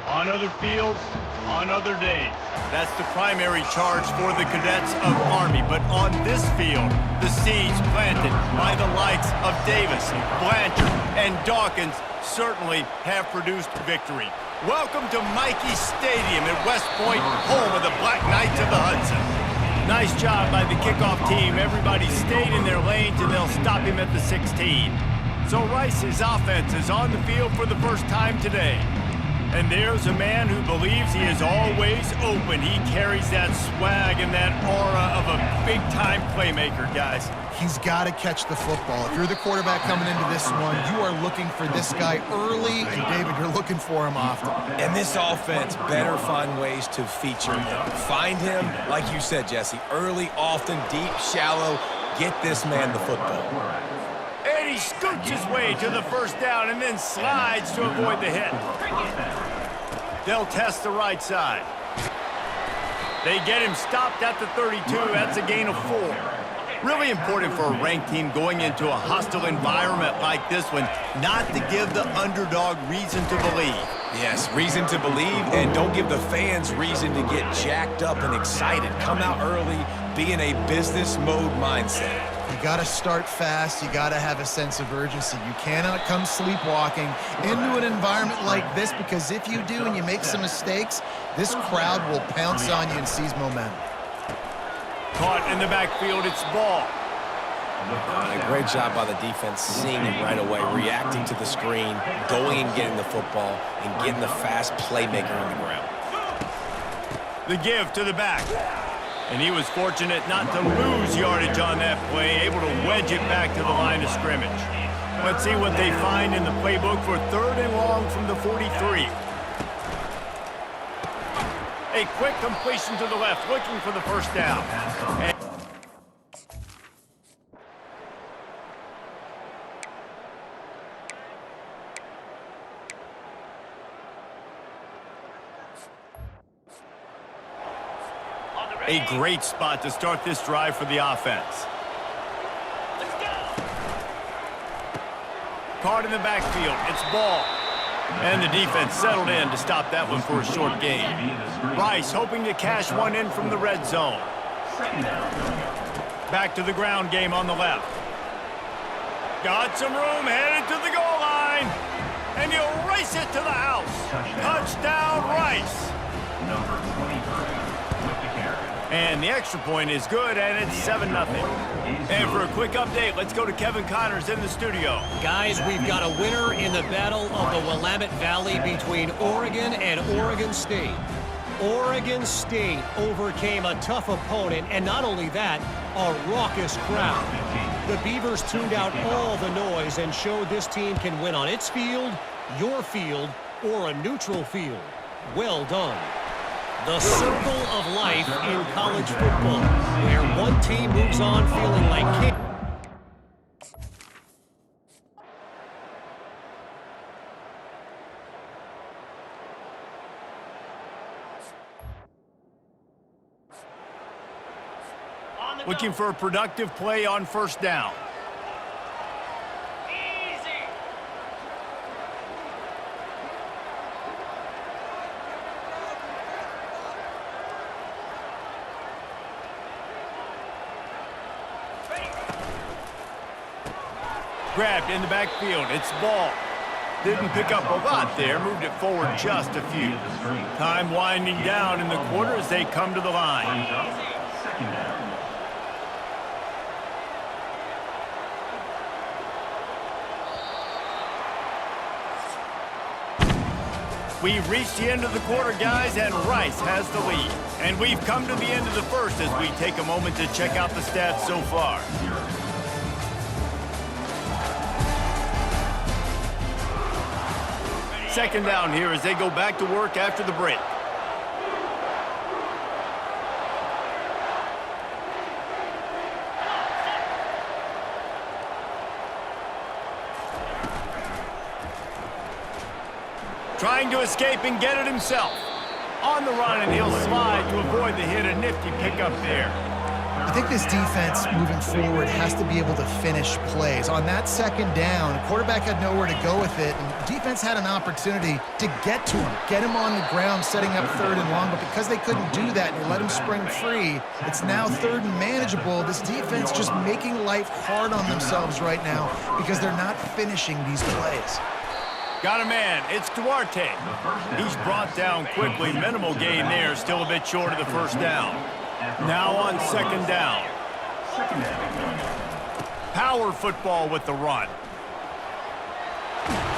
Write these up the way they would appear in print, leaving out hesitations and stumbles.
On other fields, on other days. That's the primary charge for the cadets of Army. But on this field, the seeds planted by the likes of Davis, Blanchard, and Dawkins certainly have produced victory. Welcome to Michie Stadium at West Point, home of the Black Knights of the Hudson. Nice job by the kickoff team. Everybody stayed in their lanes, and they'll stop him at the 16. So Rice's offense is on the field for the first time today. And there's a man who believes he is always open. He carries that swag and that aura of a big-time playmaker, guys. He's got to catch the football. If you're the quarterback coming into this one, you are looking for this guy early, and David, you're looking for him often. And this offense better find ways to feature him. Find him, like you said, Jesse, early, often, deep, shallow. Get this man the football. And he scoots his way to the first down and then slides to avoid the hit. They'll test the right side. They get him stopped at the 32. That's a gain of 4. Really important for a ranked team going into a hostile environment like this one, not to give the underdog reason to believe. Yes, reason to believe, and don't give the fans reason to get jacked up and excited. Come out early, be in a business mode mindset. You got to start fast. You got to have a sense of urgency. You cannot come sleepwalking into an environment like this, because if you do and you make some mistakes, this crowd will pounce on you and seize momentum. Caught in the backfield, it's ball. Great job by the defense, seeing him right away, reacting to the screen, going and getting the football, and getting the fast playmaker on the ground. The give to the back. And he was fortunate not to lose yardage on that play, able to wedge it back to the line of scrimmage. Let's see what they find in the playbook for 3rd and long from the 43. A quick completion to the left, looking for the first down. A great spot to start this drive for the offense. Caught in the backfield. It's ball. And the defense settled in to stop that one for a short gain. Rice hoping to cash one in from the red zone. Back to the ground game on the left. Got some room, headed to the goal line. And he'll race it to the house. Touchdown, Rice. Number 23. And the extra point is good, and it's 7-0. And for a quick update, let's go to Kevin Connors in the studio. Guys, we've got a winner in the battle of the Willamette Valley between Oregon and Oregon State. Oregon State overcame a tough opponent, and not only that, a raucous crowd. The Beavers tuned out all the noise and showed this team can win on its field, your field, or a neutral field. Well done. The circle of life in college football, where one team moves on feeling like king. Looking for a productive play on first down. Grabbed in the backfield. It's ball. Didn't pick up a lot there. Moved it forward just a few. Time winding down in the quarter as they come to the line. We've reached the end of the quarter, guys, and Rice has the lead. And we've come to the end of the first as we take a moment to check out the stats so far. Second down here as they go back to work after the break. Trying to escape and get it himself. On the run, and he'll slide to avoid the hit. A nifty pickup there. I think this defense moving forward has to be able to finish plays. On that second down, the quarterback had nowhere to go with it, and the defense had an opportunity to get to him, get him on the ground, setting up 3rd and long, but because they couldn't do that and they let him spring free, it's now 3rd and manageable. This defense just making life hard on themselves right now because they're not finishing these plays. Got a man. It's Duarte. He's brought down quickly. Minimal gain there. Still a bit short of the first down. Now on second down. Power football with the run.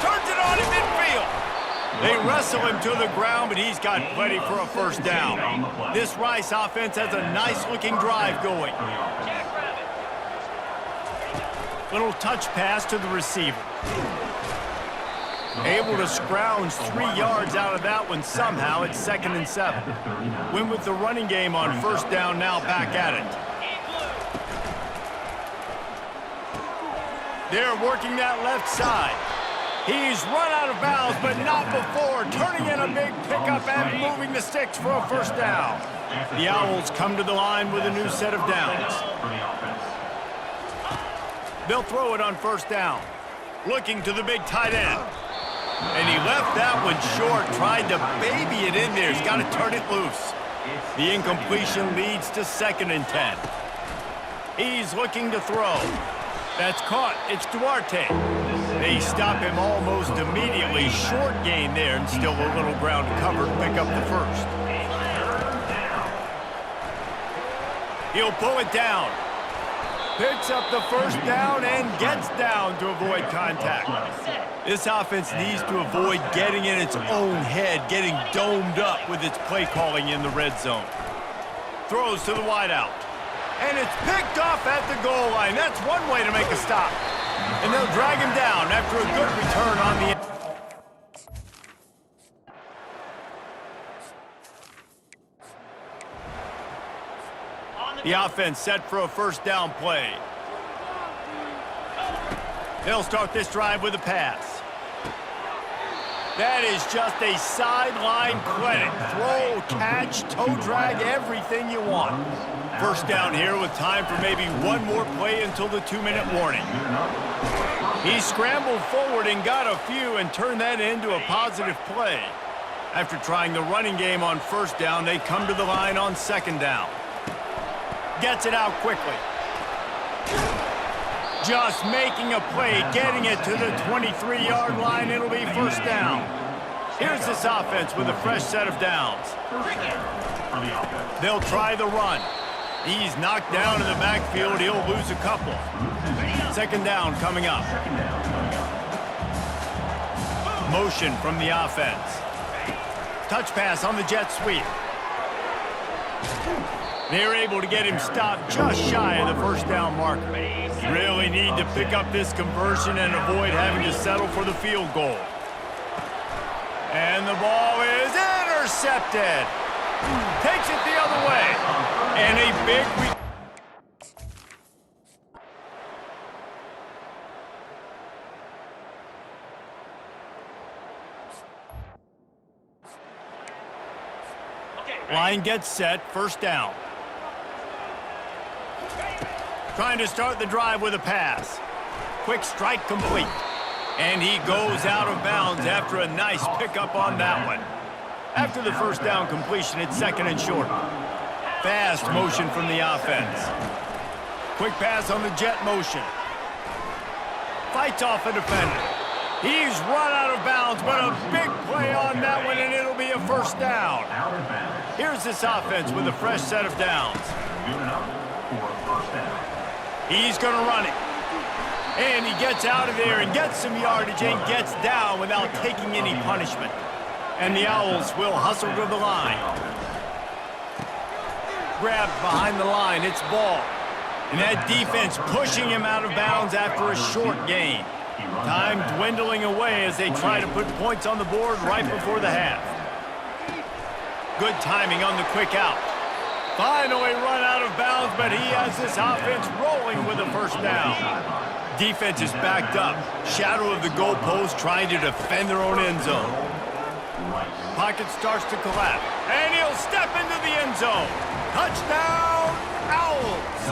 Turns it on in midfield. They wrestle him to the ground, but he's got plenty for a first down. This Rice offense has a nice-looking drive going. Little touch pass to the receiver. Able to scrounge 3 yards out of that one somehow. It's 2nd and 7. Win with the running game on first down, now back at it. They're working that left side. He's run out of bounds, but not before. Turning in a big pickup and moving the sticks for a first down. The Owls come to the line with a new set of downs. They'll throw it on first down. Looking to the big tight end. And he left that one short, tried to baby it in there. He's got to turn it loose. The incompletion leads to 2nd and 10. He's looking to throw. That's caught. It's Duarte. They stop him almost immediately. Short gain there, and still a little ground covered. Pick up the first. He'll pull it down. Picks up the first down and gets down to avoid contact. This offense needs to avoid getting in its own head, getting domed up with its play calling in the red zone. Throws to the wideout. And it's picked off at the goal line. That's one way to make a stop. And they'll drag him down after a good return on the... The offense set for a first down play. They'll start this drive with a pass. That is just a sideline clinic. Throw, catch, toe drag, everything you want. First down here with time for maybe one more play until the 2-minute warning. He scrambled forward and got a few and turned that into a positive play. After trying the running game on first down, they come to the line on second down. Gets it out quickly. Just making a play, getting it to the 23-yard line. It'll be first down. Here's this offense with a fresh set of downs. They'll try the run. He's knocked down in the backfield. He'll lose a couple. Second down coming up. Motion from the offense. Touch pass on the jet sweep. They're able to get him stopped just shy of the first down marker. Really need to pick up this conversion and avoid having to settle for the field goal. And the ball is intercepted. Takes it the other way. And a big... Line gets set, first down. Trying to start the drive with a pass. Quick strike complete. And he goes out of bounds after a nice pickup on that one. After the first down completion, it's second and short. Fast motion from the offense. Quick pass on the jet motion. Fights off a defender. He's run out of bounds, but a big play on that one, and it'll be a first down. Here's this offense with a fresh set of downs. He's going to run it. And he gets out of there and gets some yardage and gets down without taking any punishment. And the Owls will hustle to the line. Grabbed behind the line, it's ball. And that defense pushing him out of bounds after a short gain. Time dwindling away as they try to put points on the board right before the half. Good timing on the quick out. Finally run out of bounds, but he has this offense rolling with a first down. Defense is backed up. Shadow of the goalpost trying to defend their own end zone. Pocket starts to collapse, and he'll step into the end zone. Touchdown, Owls!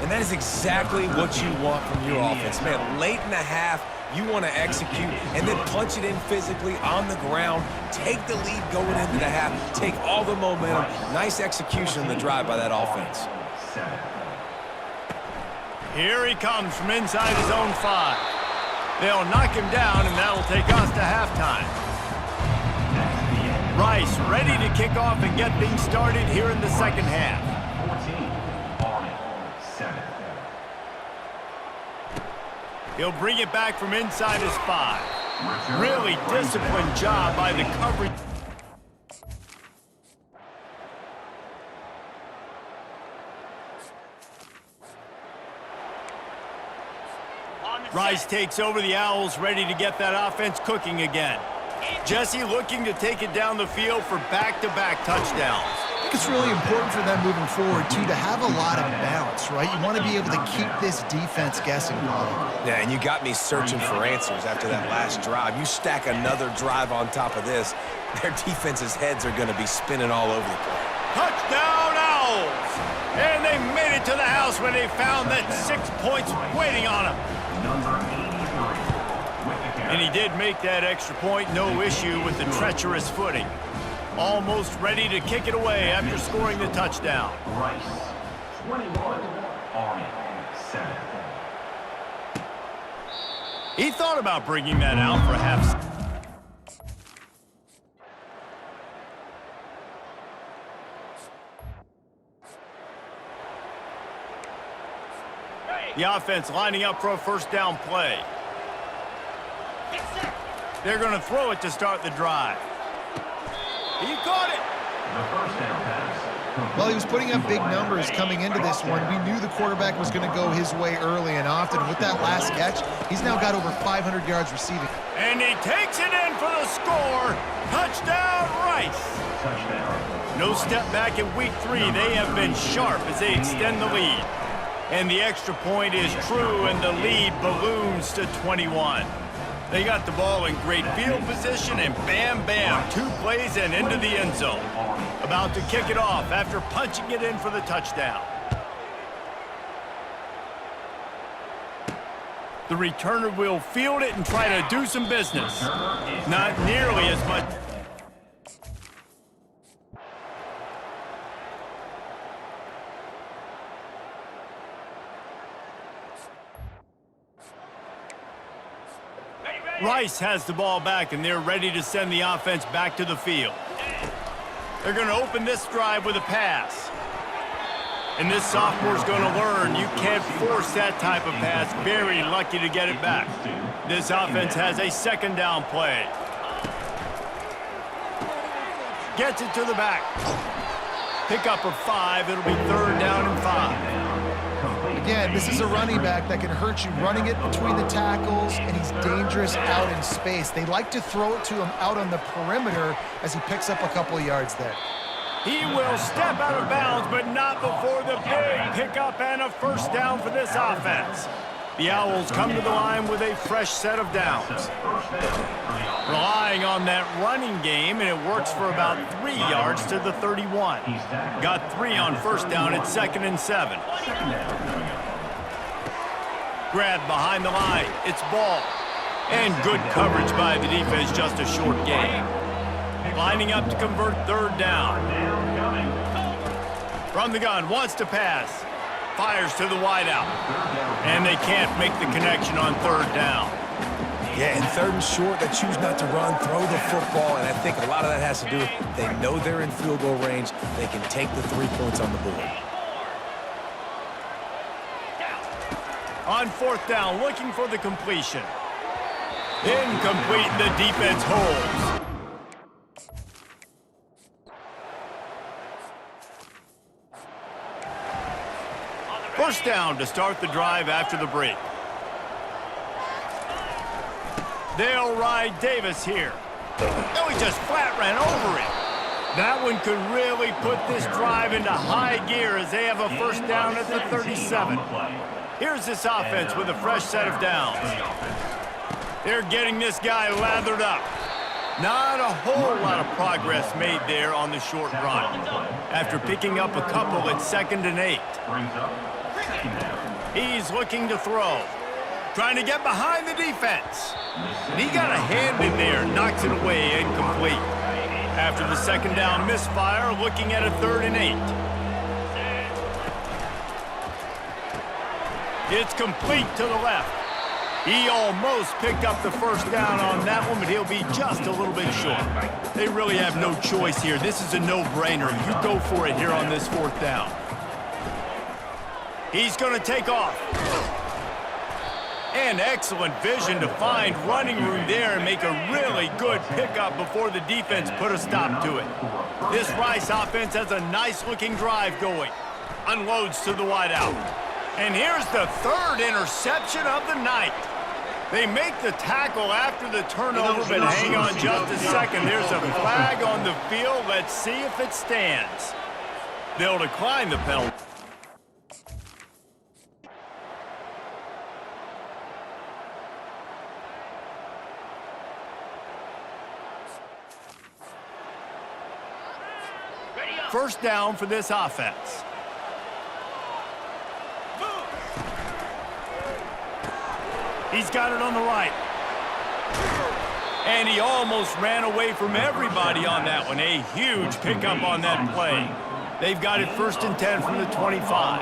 And that is exactly what you want from your offense, man. Late in the half, you want to execute and then punch it in physically on the ground, take the lead going into the half, take all the momentum. Nice execution on the drive by that offense. Here he comes from inside his own 5. They'll knock him down, and that'll take us to halftime. Rice ready to kick off and get things started here in the second half. He'll bring it back from inside his 5. Really disciplined job by the coverage. Rice takes over the Owls, ready to get that offense cooking again. Jesse looking to take it down the field for back-to-back touchdowns. I think it's really important for them moving forward, too, to have a lot of balance, right? You want to be able to keep this defense guessing. Yeah, and you got me searching for answers after that last drive. You stack another drive on top of this, their defense's heads are going to be spinning all over the place. Touchdown, Owls! And they made it to the house when they found that 6 points waiting on them. And he did make that extra point, no issue with the treacherous footing. Almost ready to kick it away after scoring the touchdown. Rice, 21, Army, 7. He thought about bringing that out for half. The offense lining up for a first down play. They're going to throw it to start the drive. He caught it. The first down pass Well, he was putting up big numbers coming into this one. We knew the quarterback was going to go his way early and often. With that last catch, he's now got over 500 yards receiving. And he takes it in for the score. Touchdown, Rice. No step back in week 3. They have been sharp as they extend the lead. And the extra point is true, and the lead balloons to 21. They got the ball in great field position, and bam, bam, 2 plays and into the end zone. About to kick it off after punching it in for the touchdown. The returner will field it and try to do some business. Not nearly as much. Rice has the ball back, and they're ready to send the offense back to the field. They're going to open this drive with a pass. And this sophomore's going to learn you can't force that type of pass. Very lucky to get it back. This offense has a second down play. Gets it to the back. Pick up of 5. It'll be 3rd down and 5. Again, this is a running back that can hurt you running it between the tackles, and he's dangerous out in space. They like to throw it to him out on the perimeter as he picks up a couple of yards there. He will step out of bounds, but not before the big pickup and a first down for this offense. The Owls come to the line with a fresh set of downs. Relying on that running game, and it works for about 3 yards to the 31. Got 3 on first down at 2nd and 7. Grab behind the line. It's ball. And good coverage by the defense, just a short gain. Lining up to convert 3rd down. From the gun, wants to pass. Fires to the wideout. And they can't make the connection on 3rd down. Yeah, and 3rd and short, they choose not to run, throw the football, and I think a lot of that has to do with they know they're in field goal range. They can take the 3 points on the board. On 4th down, looking for the completion. Incomplete, the defense holds. First down to start the drive after the break. They'll ride Davis here. Oh, he just flat ran over it. That one could really put this drive into high gear as they have a first down at the 37. Here's this offense with a fresh set of downs. They're getting this guy lathered up. Not a whole lot of progress made there on the short run. After picking up a couple at 2nd and 8. He's looking to throw. Trying to get behind the defense. And he got a hand in there, knocks it away, incomplete. After the 2nd down misfire, looking at a 3rd and 8. It's complete to the left. He almost picked up the first down on that one, but he'll be just a little bit short. They really have no choice here. This is a no-brainer. You go for it here on this 4th down. He's going to take off. And excellent vision to find running room there and make a really good pickup before the defense put a stop to it. This Rice offense has a nice-looking drive going. Unloads to the wideout. And here's the 3rd interception of the night. They make the tackle after the turnover, but hang on just a second. There's a flag on the field. Let's see if it stands. They'll decline the penalty. First down for this offense. He's got it on the right. And he almost ran away from everybody on that one. A huge pickup on that play. They've got it 1st and 10 from the 25.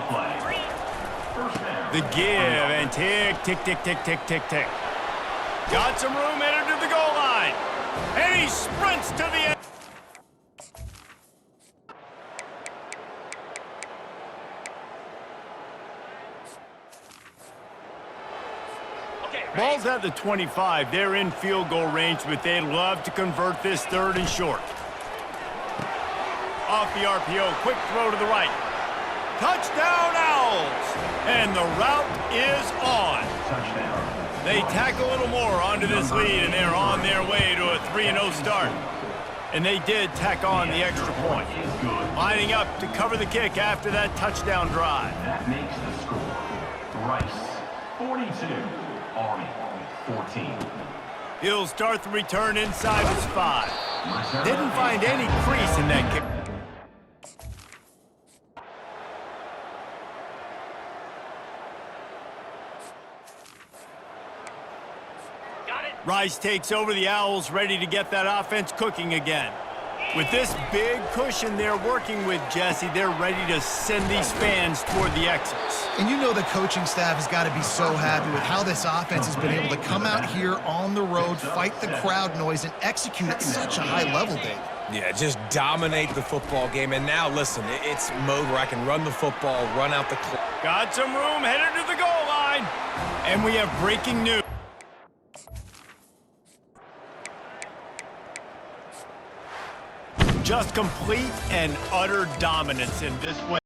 The give and tick, tick, tick, tick, tick, tick, tick. Got some room, headed to the goal line. And he sprints to the end. Ball's at the 25. They're in field goal range, but they'd love to convert this 3rd and short. off the RPO. Quick throw to the right. Touchdown, Owls! And the route is on. Touchdown. They tack a little more onto this lead, and they're on their way to a 3-0 start. And they did tack on the extra point. Lining up to cover the kick after that touchdown drive. That makes the score. Rice, 42. Army, 14. He'll start the return inside his 5. Didn't find any crease in that kick. Rice takes over. The Owls ready to get that offense cooking again. With this big cushion they're working with, Jesse, they're ready to send these fans toward the exits. And you know the coaching staff has got to be so happy with how this offense has been able to come out here on the road, fight the crowd noise, and execute at such a high level, Dave. Yeah, just dominate the football game. And now, listen, it's mode where I can run the football, run out the clock. Got some room, headed to the goal line. And we have breaking news. Just complete and utter dominance in this way.